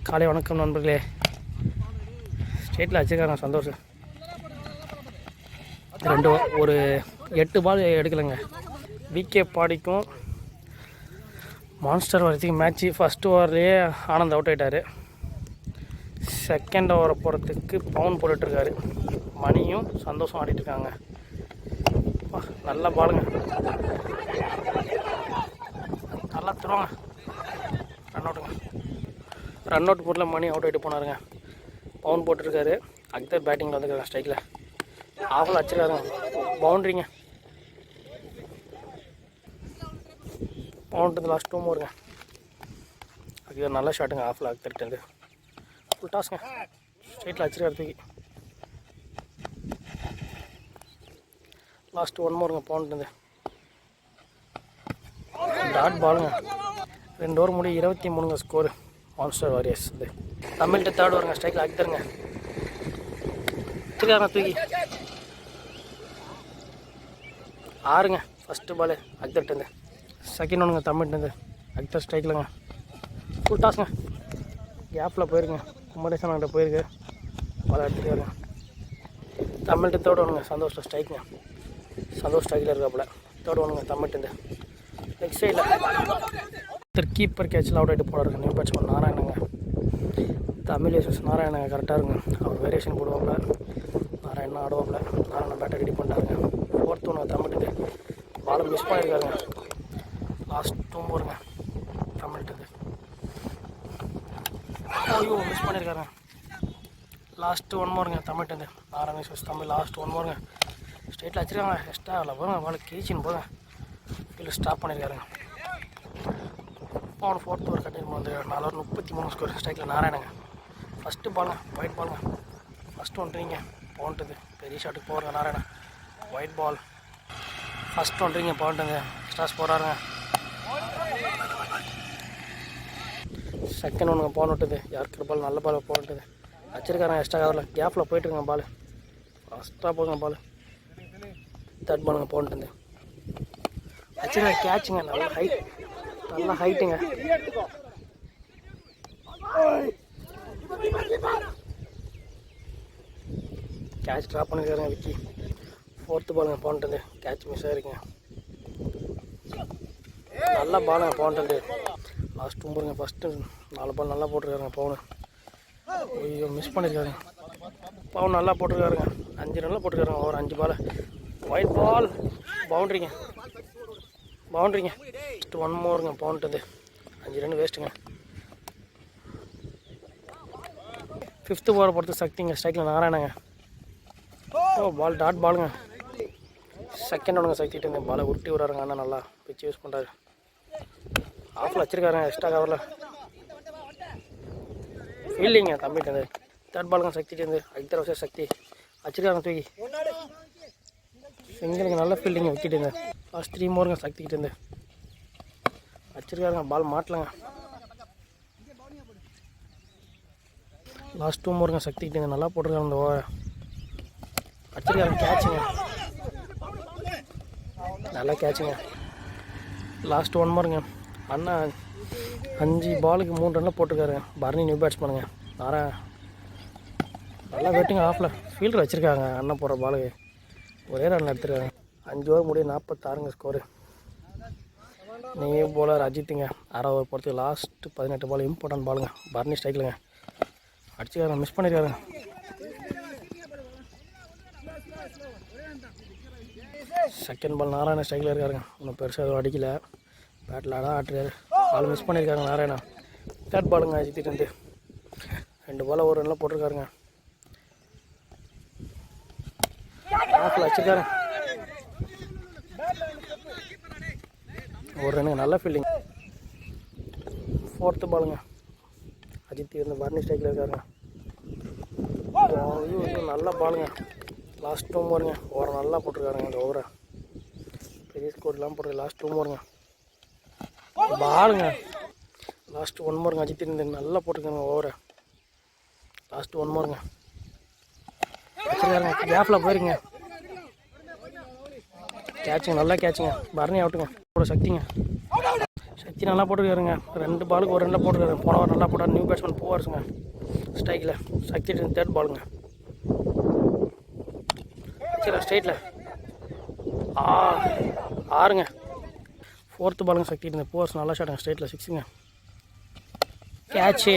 காலை வணக்கம் நண்பர்களே. ஸ்டேட்டில் வச்சுருக்காங்க சந்தோஷம். ஒரு 8 பால் எடுக்கலைங்க. விகே பாடிக்கும் மான்ஸ்டர் வரைக்கும் மேட்ச்சு. ஃபஸ்ட்டு ஓவர்லேயே ஆனந்த் அவுட் ஆகிட்டார். செகண்ட் ஓவரை போகிறதுக்கு பவுன் போட்டுட்ருக்காரு. மணியும் சந்தோஷம் ஆடிட்டுருக்காங்க. நல்லா பாலுங்க, நல்லா தருவாங்க. ரன் அவுட் போட்டில் மணி அவுட் ஆகிட்டு போனாருங்க. பவுன் போட்டிருக்காரு. அக்தர் பேட்டிங்கில் வந்துருக்காங்க. ஸ்ட்ரைக்கில் ஆஃபில் வச்சுருக்காருங்க. பவுண்ட்ரிங்க. Bound last 2 ஓவருங்க. அது நல்ல ஷாட்டுங்க. ஆஃபில் அக்தர்கிட்டருந்து ஃபுல் டாஸ்ங்க. ஸ்ட்ரைட்டில் வச்சுருக்காரு தூக்கி. லாஸ்ட் 1 ஓவருங்க. பவுண்ட்லேருந்து டாட் பாலுங்க. 2 ஓவர் முடி 23 ஸ்கோரு. Monster warriors. இது தமிழ்கிட்ட தேர்ட் வருங்க. ஸ்ட்ரைக்கில் அக்தருங்க வச்சுருக்காங்க தூக்கி. 6ங்க. ஃபஸ்ட்டு பாலு அக்தர்கிட்டருந்து. செகண்ட் ஒன்றுங்க தமிழ்கிட்டருந்து. அக்தர் ஸ்ட்ரைக்கில்ங்க. ஃபுல் டாஸ்ங்க. கேப்பில் போயிருங்க. குமரேசன் அங்கிட்ட போயிருக்கு. பால் எடுத்துருக்காருங்க. தமிழ்கிட்ட தேர்ட் ஒன்றுங்க. சந்தோஷ் ஸ்ட்ரைக்குங்க. சந்தோஷ் ஸ்ட்ரைக்கில் இருக்காப்புல. தேர்ட் ஒன்றுங்க தமிழ்கிட்டருந்து. நெக்ஸ்ட் சைடில் கீப்பர் கேட்சில் அவுட் ஆகிட்டு போகிறாருங்க. நியூ பேட்ஸ்மேன் நாராயணங்க. தமிழ் வர்சஸ் நாராயணங்க கரெக்டாக இருங்க. அவர் வேரியேஷன் போடுவாப்புல. நாராயணன் ஆடுவாப்புல. நாராயணன் பேட்டை ரெடி பண்ணிட்டாருங்க. 4th ஒன்று தமிழ்கிட்ட பாலை மிஸ் பண்ணியிருக்காருங்க. லாஸ்ட் 2 ஓவருங்க தமிழ்கிட்ட. ஐயோ மிஸ் பண்ணியிருக்காருங்க. லாஸ்ட்டு 1 ஓவருங்க தமிழ்கிட்ட. நாராயணன் வர்சஸ் தமிழ். லாஸ்ட் 1 ஓவருங்க. ஸ்ட்ரைட்டில் வச்சுருக்காங்க. எக்ஸ்ட்ரா அதில் போங்க. பால் கீச்சின்னு போங்க. கீழே ஸ்டாப் பண்ணியிருக்காருங்க. பவுன் 4th ஓவர் கட்டிட்டு வந்து 4 ஓவர் 33 ஸ்கோர். ஸ்ட்ரைக்கில் நாராயணங்க. ஃபஸ்ட்டு பாலுங்க. ஒயிட் பாலுங்க. ஃபஸ்ட்டு ஒன்றிங்க. பவுண்ட்டுது பெரிய ஷாட்டுக்கு போகிறாங்க Narayanan. White ball. First ஒன்றிங்க. பவுண்ட்டுங்க. Stars போகிறாருங்க. Second ஒன்றுங்க. பவுன் விட்டுது. யாருக்கு பால் நல்ல பால் பவுண்ட்டுது வச்சுருக்காருங்க. எக்ஸ்ட்ரா கவரில் கேப்பில் போயிட்டுருங்க. பால் ஃபஸ்ட்டாக போங்க. பால் தேர்ட் பாலுங்க. பவுண்ட்டுது வச்சுருங்க. கேட்சுங்க. நல்ல ஹைட்டுங்க. கேட்ச் ட்ராப் பண்ணிருக்காருங்க விக்கி. 4th பாலுங்க. பவுண்ட்டு கேட்ச் மிஸ் ஆகிருக்குங்க. நல்ல பாலுங்க. பவுண்ட்டு லாஸ்ட் 2 ஓவருங்க. ஃபஸ்ட்டு 4 பால் நல்லா போட்டிருக்காருங்க பவுனு. ஐயோ மிஸ் பண்ணியிருக்காருங்க. பவுன் நல்லா போட்டிருக்காருங்க. 5 ரன்னில் போட்டிருக்காருங்க. ஒரு 5 பால். White ball. பவுண்ட்ரிங்க. 1 ஓவருங்க. பவுண்ட்டு 5 ரன் வேஸ்ட்டுங்க. 5th ஓவரை பொறுத்து சக்திங்க. ஸ்ட்ரைக்கில் நாராயணங்க. பால் டாட் பாலுங்க. செகண்ட் ஒன்றுங்க. சக்திட்டு இருந்த பாலை உருட்டி விடுறாருங்க. அண்ணா நல்லா பிச்சு யூஸ் பண்ணுறாரு. ஆஃபில் வச்சுருக்காருங்க. எக்ஸ்ட்ரா கவரில் ஃபீல்டிங்க தம்பிட்டு. தேர்ட் பாலுங்க. சக்திட்டு இருந்து அக்தர் வர்சஸ் சக்தி வச்சுருக்காங்க தூக்கி. சிங்கிளுங்க. நல்ல ஃபீல்டிங்க விக்கெட்டுங்க. லாஸ்ட் 3 ஓவருங்க. சக்திக்கிட்டு இருந்து வச்சுருக்காருங்க. பால் மாட்டலங்க. லாஸ்ட் 2 ஓவருங்க. சக்திக்கிட்டு நல்லா போட்டிருக்காங்க. இந்த ஓவரை வச்சுருக்காருங்க. கேட்சுங்க. நல்லா கேட்சுங்க. லாஸ்ட் 1 ஓவருங்க. அண்ணா 5 பாலுக்கு 3 ரன்னில் போட்டிருக்காருங்க. பரணி நியூ பேட்ஸ்மேனுங்க. நல்லா வெட்டுங்க. ஆஃபில் ஃபீல்டர் வச்சுருக்காங்க. அண்ணன் போடுற பாலுக்கு ஒரே ரன் எடுத்துருக்காங்க. 5 ஓவர் முடிய 46ங்க ஸ்கோரு. நியூ போலர் அஜித்துங்க. 6வது ஓவர் போகிறதுக்கு லாஸ்ட்டு 18 பால் இம்பார்ட்டன்ட் பாலுங்க. பரணி ஸ்ட்ரைக்கிலுங்க அடிச்சுக்காரங்க. மிஸ் பண்ணியிருக்காருங்க. செகண்ட் பால் நாராயணன் ஸ்ட்ரைக்கில் இருக்காருங்க. இன்னும் பெருசாக எதுவும் அடிக்கலை. பேட்டில் ஆட்டுறாரு. பால் மிஸ் பண்ணியிருக்காருங்க நாராயணன். தேர்ட் பாலுங்க. அஜித்திட்டு 2 பால் ஒரு ரன்னில் போட்டிருக்காருங்க. ஆஃபில் வச்சுருக்காரு. ஒரு ரன்னுங்க. நல்ல ஃபீல்டிங். 4th பாலுங்க. அஜித் வந்து பரணி ஸ்ட்ரைக்கில் இருக்காருங்க. நல்ல பாலுங்க. லாஸ்ட் 2 ஓவருங்க. ஓவரை நல்லா போட்டிருக்காருங்க. இந்த ஓவரை பெரிய ஸ்கோர் இல்லாமல் போட்டிருக்காரு. லாஸ்ட் 2 ஓவருங்க. பாலுங்க. லாஸ்ட் 1 ஓவருங்க. அஜித் இருந்து நல்லா போட்டிருக்காங்க ஓவரை. லாஸ்ட் 1 ஓவருங்க. வச்சுருக்காருங்க. கேப்பில் போயிருங்க. கேட்சுங்க. நல்லா கேட்சுங்க. பரணி அவுட்டுங்க. சக்திங்க. சக்தி நல்லா போட்டுருக்காருங்க. 2 பாலுக்கு ஒரு ரன்னில் போட்டுருக்காரு. போன வாரம் நல்லா போட்டார். நியூ பேட்ஸ்மேன் போவார்ஸுங்க ஸ்ட்ரைக்கில். சக்தி 3rd பாலுங்க. சரி ஸ்ட்ரைட்டில் 6ங்க. 4th பாலுங்க. சக்தி இருந்த போவார்ஸ் நல்லா ஷாட்டுங்க. ஸ்ட்ரைட்டில் 6ங்க. கேட்சு.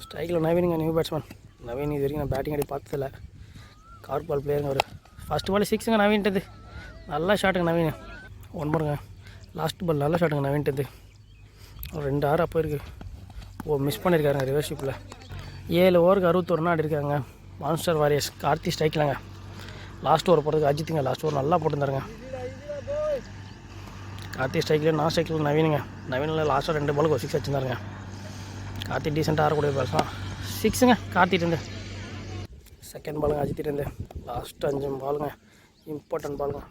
ஸ்ட்ரைக்கில் நவீனுங்க நியூ பேட்ஸ்மேன். நவீன் இது வரைக்கும் நான் பேட்டிங் அடி பார்த்ததில்ல. கார்க் பால் பிளேயருங்க அவர். ஃபஸ்ட்டு பால் 6ங்க நவீன்ட்டது. நல்லா ஷாட்டுங்க நவீன். 1 பாருங்க. லாஸ்ட் பால் நல்ல ஷாட்டுங்க நவீன்ட்டது. 2 6 அப்போ இருக்குது. மிஸ் பண்ணியிருக்காருங்க ரிவர்ஷிப்பில். 7 ஓவருக்கு 61 ரன் ஆடிருக்காங்க. Monster warriors. கார்த்தி ஸ்ட்ரைக்கில்ங்க. லாஸ்ட் ஓவர் போகிறதுக்கு அஜித்துங்க லாஸ்ட் ஓவர் நல்லா போட்டுருந்தாருங்க. கார்த்தி ஸ்ட்ரைக்கில் நான் ஸ்ட்ரைக்கில் நவீனுங்க. நவீனில் லாஸ்ட்டாக 2 பாலுக்கு ஒரு 6 வச்சுருந்தாருங்க. கார்த்தி டீசெண்டாக ஆடக்கூடிய பேட்ஸ் தான். 6ங்க கார்த்திட்டு. செகண்ட் பாலுங்க அஜித்திட்டு. லாஸ்ட்டு 5 பாலுங்க இம்பார்ட்டன்ட் பாலுங்க.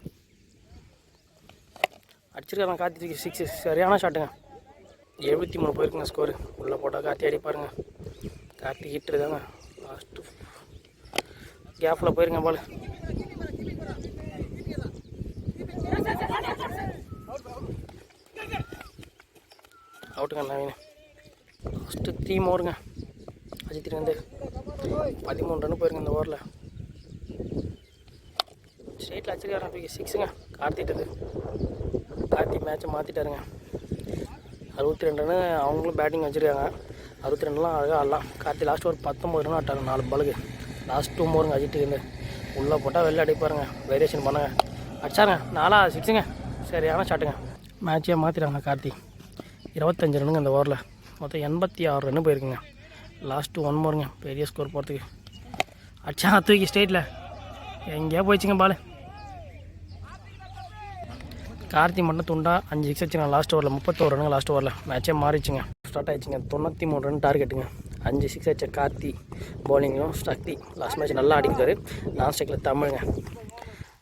அடிச்சிருக்காங்க கார்த்திக்கு 6 சரியான ஷாட்டுங்க. 73 போயிருக்குங்க ஸ்கோரு. உள்ளே போட்டால் கார்த்தி அடிப்பாருங்க. கார்த்தி ஹிட்டு தாங்க. லாஸ்ட்டு கேப்பில் போயிருங்க பால். அவுட்டுங்க நவீன். லாஸ்ட்டு 3 ஓவருங்க அஜித்திட்டு. 13 ரன் போயிருங்க இந்த ஓவரில். ஸ்ட்ரெயிட்டில் அடிச்சிருக்காரு 6ங்க கார்த்திட்டு. கார்த்தி மேட்சை மாற்றிட்டாருங்க. 62 ரன்னு அவங்களும் பேட்டிங் வச்சுருக்காங்க. 62 ரன்லாம் அழகாக ஆடலாம். கார்த்தி லாஸ்ட் ஒரு 19 ரன் ஆட்டாங்க 4 பாலுக்கு. லாஸ்ட் 2 ஓவருங்க அஜிட்டு. உள்ளே போட்டால் வெளில அடிப்பாருங்க. வேரியேஷன் பண்ணாங்க. அடிச்சாருங்க 4 6ங்க சரியான ஷாட்டுங்க. மேட்சே மாற்றிட்டாங்க கார்த்தி. 25 ரன்னுங்க இந்த ஓவரில். மொத்தம் 86 ரன்னு போயிருக்குங்க. லாஸ்ட்டு 1 ஓவருங்க பெரிய ஸ்கோர் போகிறதுக்கு. அடிச்சாங்க தூக்கி ஸ்ட்ரெயிட்டில் எங்கேயா போயிடுச்சுங்க பால். கார்த்தி மட்டும் துண்டா 5 6 வச்சுருங்க லாஸ்ட் ஓவரில். 31 ரன்னுங்க லாஸ்ட் ஓவரில். மேட்சே மாறிச்சுங்க. ஸ்டார்ட் ஆகிடுச்சுங்க. 93 ரன் டார்கெட்டுங்க. 5 6 வச்ச கார்த்தி பவுலிங்கும் சக்தி. லாஸ்ட் மேட்ச் நல்லா அடிக்கிறாரு. நான் ஸ்ட்ரைக்கில் தமிழுங்க.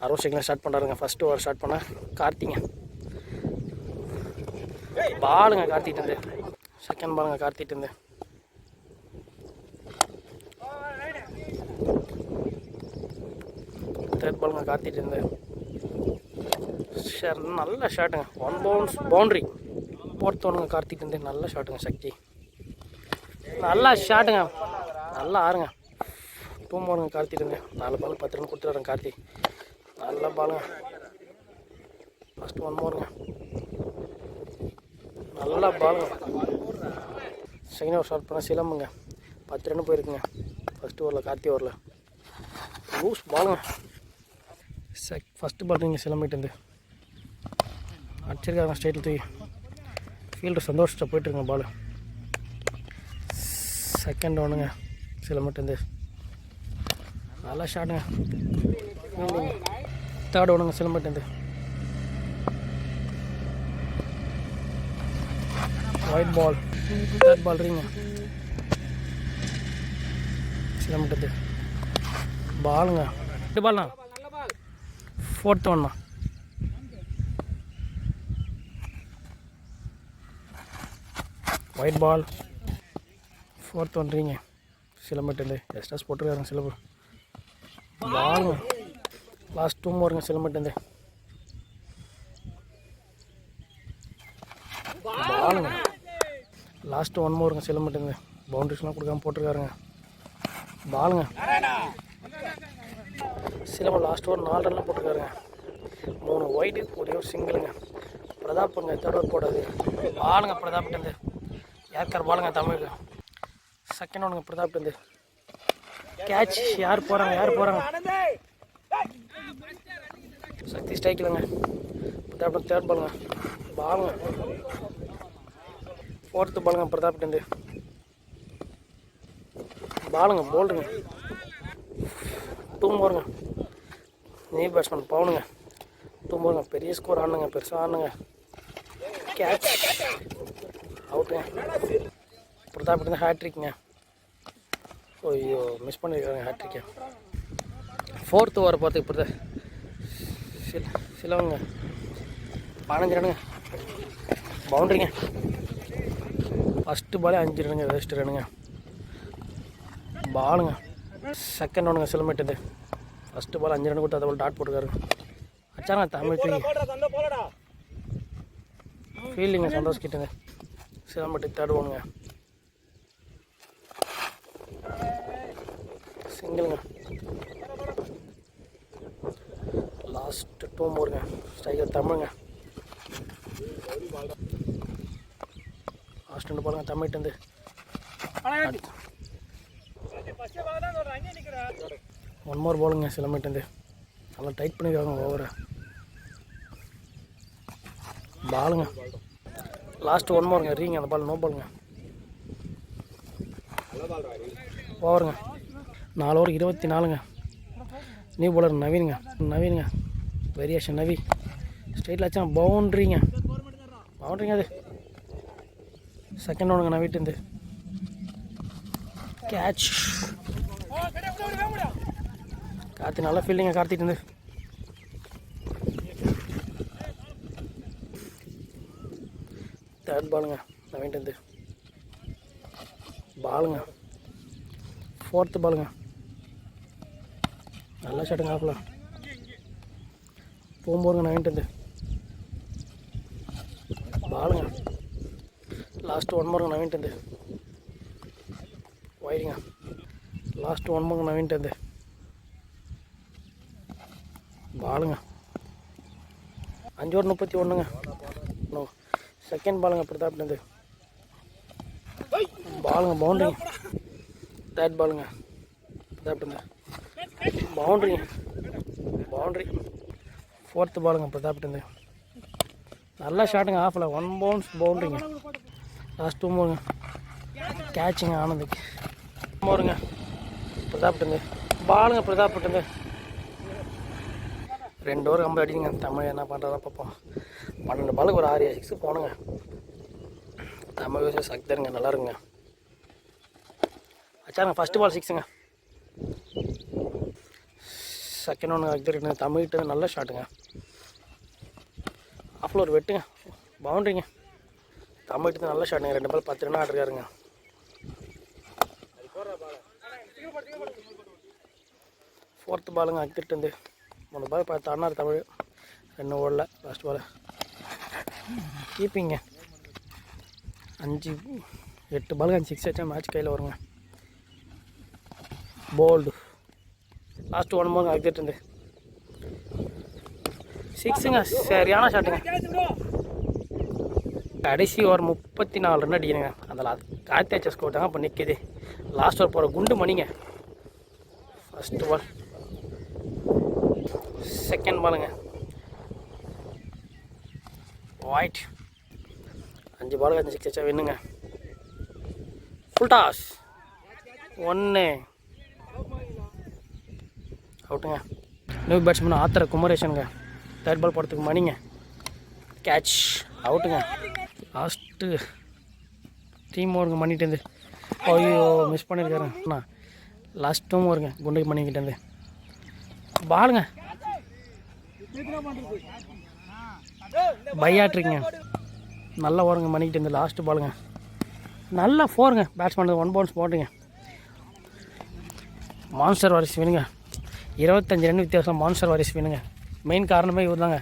60 ஸ்ட்ரைக்கில் ஸ்டார்ட் பண்ணுறாருங்க. ஃபஸ்ட்டு ஓவர் ஸ்டார்ட் பண்ண கார்த்திங்க. பாலுங்க கார்த்திட்டு. செகண்ட் பாலுங்க கார்த்திட்டு. தேர்ட் பாலுங்க கார்த்திட்டு. நல்ல ஷாட்டுங்க. 1 பவுன்ஸ் பவுண்ட்ரி. 4th ஒன்றுங்க கார்த்திட்டு. நல்ல ஷாட்டுங்க சக்தி. நல்லா ஷாட்டுங்க. நல்லா ஆறுங்க. 2 ஓவருங்க கார்த்திட்டு. 4 பால் 10 ரன் கொடுத்துருவாருங்க கார்த்தி. நல்ல பாலுங்க. ஃபஸ்ட்டு 1 ஓவருங்க. நல்லா பாலுங்க. செகண்ட் ஓவர் ஸ்டார்ட் பண்ண சிலம்புங்க. 10 ரன் போயிருக்குங்க ஃபஸ்ட்டு ஓவரில். கார்த்தி ஓவரில் லூஸ் பாலுங்க. ஃபஸ்ட்டு பால் நீங்கள் சிலம்பிட்டு அடிச்சிருக்காங்க ஸ்ட்ரைட்டில் தூக்கி. ஃபீல்டு சந்தோஷத்தை போயிட்டுருங்க பால். செகண்ட் ஒன்றுங்க சிலம்பிட்டு. நல்லா ஷாட்டுங்க. தேர்ட் ஒன்றுங்க சிலம்பிட்டு. White ball. தேர்ட் பால் ரீங்க சிலம்பிட்டு. பாலுங்க 2 பால்ண்ணா. 4th ஒன்றுண்ணா. Wide ball. 4th ஒன் ரீங்க சிலம்பிட்டு. எக்ஸ்ட்ராஸ் போட்டுருக்காருங்க சிலம்பு. பாலுங்க. லாஸ்ட் 2 ஓவருங்க சிலம்பிட்டு. பாலுங்க. லாஸ்ட்டு 1 ஓவருங்க சிலம்பிட்டு. பவுண்டரிஸ்லாம் கொடுக்காம போட்டிருக்காருங்க. பாலுங்க. சிலம்பு லாஸ்ட் ஓவர் 4 ரன்லாம் போட்டிருக்காருங்க. 3 ஒயிட்டு ஒரே ஒரு சிங்கிளுங்க. பிரதாப்புங்க தேர்ட் ஓவர் போடாது. பாலுங்க பிரதாப்ட்டு. யாருக்கார் பாலுங்க தமிழுக்கு. செகண்ட் ஒன்றுங்க பிரதாப்ட்டு. கேட்ச். யார் போகிறாங்க. சக்தி ஸ்ட்ரைக்கில்ங்க. பிரதாப்ட்டு. தேர்ட் பாலுங்க. பாலுங்க. 4th பாலுங்க பிரதாப்ட்டு. பாலுங்க போல்டுங்க. 2 ஓவருங்க. New batsman பவுனுங்க. 2 ஓவருங்க. பெரிய ஸ்கோர் ஆடணுங்க. பெருசாக ஆடணுங்க. கேட்ச். அவுட்டுங்க. பிரதாப்ட்டு ஹேட்ரிக்குங்க. ஐயோ மிஸ் பண்ணியிருக்காங்க ஹேட்ரிக்கை. 4th ஓவர் பார்த்து இப்போ சிலவங்க 15 ரனுங்க. பவுண்டரிங்க. ஃபஸ்ட்டு பாலே 5 ரனுங்க. வேஸ்ட் ரனுங்க. பாலுங்க. செகண்ட் ஒன்றுங்க சிலம்பிட்டு. ஃபஸ்ட்டு பால் 5 ரன் கொடுத்து அதை டாட் போட்டுக்காரு. அச்சாங்க தமிழ் தூக்கி ஃபீல்டிங்க சந்தோஷ் கிட்டங்க. சிலம்பட்டி தேர்ட் ஒன்றுங்க. சிங்கிளுங்க. லாஸ்ட்டு 2 மோருங்க. ஸ்ட்ரைக்கர் தமிழுங்க. லாஸ்ட் 2 பாலுங்க தமிழ்ட்டு. 1 மோர் பாலுங்க சிலம்பட்டு. நல்லா டைட் பண்ணிக்கிறாங்க ஓவரை. பாலுங்க லாஸ்ட்டு 1 மோருங்க. ரீங்க அந்த பால் நோ பாலுங்க. ஓவருங்க. 4 ஓவர் 24ங்க. நியூ பாலர் நவீனுங்க. வேரியேஷன் நவி. ஸ்ட்ரைட்டில் ஆச்சா பவுண்ட்ரிங்க. அது செகண்ட் ஒன்றுங்க நவீட்டு. கேட்ச். கார்த்தி நல்லா ஃபீல்டிங்க. கார்த்திட்டு தேர்ட் பாலுங்க நவீன்ட்டு. பாலுங்க 4th பாலுங்க. நல்லா ஷாட்டுங்க ஆஃபில் போகும்போதுங்க நவீன்ட்டு. பாலுங்க லாஸ்ட்டு 1 மோருங்க நவீன்ட்டு. வைடுங்க. லாஸ்ட்டு 1 மோருங்க நவீன்ட்டு. பாலுங்க 5 ஓவர் 31ங்க. செகண்ட் பாலுங்க பிரதாப்ட்டு. பாலுங்க பவுண்ட்ரிங்க. தேர்ட் பாலுங்க பிரதாப்ட்டு. பவுண்ட்ரி. 4th பாலுங்க பிரதாப்ட்டு. நல்லா ஷாட்டுங்க ஆஃபில் 1 பவுன்ஸ் பவுண்ட்ரிங்க. லாஸ்ட் 2 மோருங்க. கேட்சுங்க ஆனந்துக்கு. மோருங்க பிரதாப்ட்டு. பாலுங்க பிரதாப்ட்டு. 2 ஓவர் 50 அடிங்க. தமிழ் என்ன பண்ணுறதா பார்ப்போம். 12 பாலுக்கு ஒரு 6 6 போனுங்க. தமிழ் விஷயம் சக்தருங்க. நல்லா இருக்குங்க. அச்சாருங்க ஃபஸ்ட்டு பால் 6ங்க. செகண்ட் ஒன்று அக்தர் தமிழ்கிட்ட நல்ல ஷாட்டுங்க. ஆஃபில் ஒரு வெட்டுங்க. பவுண்ட்ரிங்க. தமிழ்கிட்ட நல்ல ஷாட்டுங்க. 2 பால் 10 ரன் ஆடுறாருங்க. ஃபோர்த்து பாலுங்க அக்தர்ட்டு. 3 பால் 10 ஆடினார் தமிழ். 2 ஓடல. Last ball கீப்பிங்க. 8 பாலுக்கு 5 6 வச்சா மேட்ச் கையில் வருங்க. போல்டு. லாஸ்ட்டு 1 மோருங்க அக்தர்ட்டு. 6ங்க. சரியான ஷாட்டுங்க. கடைசி ஓவர் 34 ரன் அடிக்கணுங்க. அந்த கார்த்தி ஆச்சா ஸ்கோர் தாங்க இப்போ நிற்கிது. லாஸ்ட் ஓவர் போகிற குண்டு மணிங்க. First ball. செகண்ட் பாலுங்க ஒயிட். 5 பாலுக்கு 5 6 வச்சா வின்னுங்க. ஃபுல் டாஸ் 1 அவுட்டுங்க. நியூ பேட்ஸ்மேன் ஆத்திர குமரேஷனுங்க. தேர்ட் பால் போடுறதுக்கு மணிங்க. கேட்ச் அவுட்டுங்க. லாஸ்ட்டு 3 ஓவருங்க மணிகிட்டேருந்து. ஐயோ மிஸ் பண்ணியிருக்காருங்க. அண்ணா லாஸ்ட் 2 ஓவருங்க குண்டுக்கு மணிக்கிட்டேருந்து. பாலுங்க பையாட்ருக்குங்க. நல்லா ஓடுங்க மணிக்கிட்டேருந்து. லாஸ்ட்டு பாலுங்க நல்லா 4ங்க. பேட்ஸ்மேன் 1 பவுன்ஸ் போட்டுங்க. மான்ஸ்டர் வாரிஸ் வேணுங்க. 25 ரன் வித்தியாசம் மான்ஸ்டர் வாரிஸ் வேணுங்க. மெயின் காரணமே இவர் தாங்க.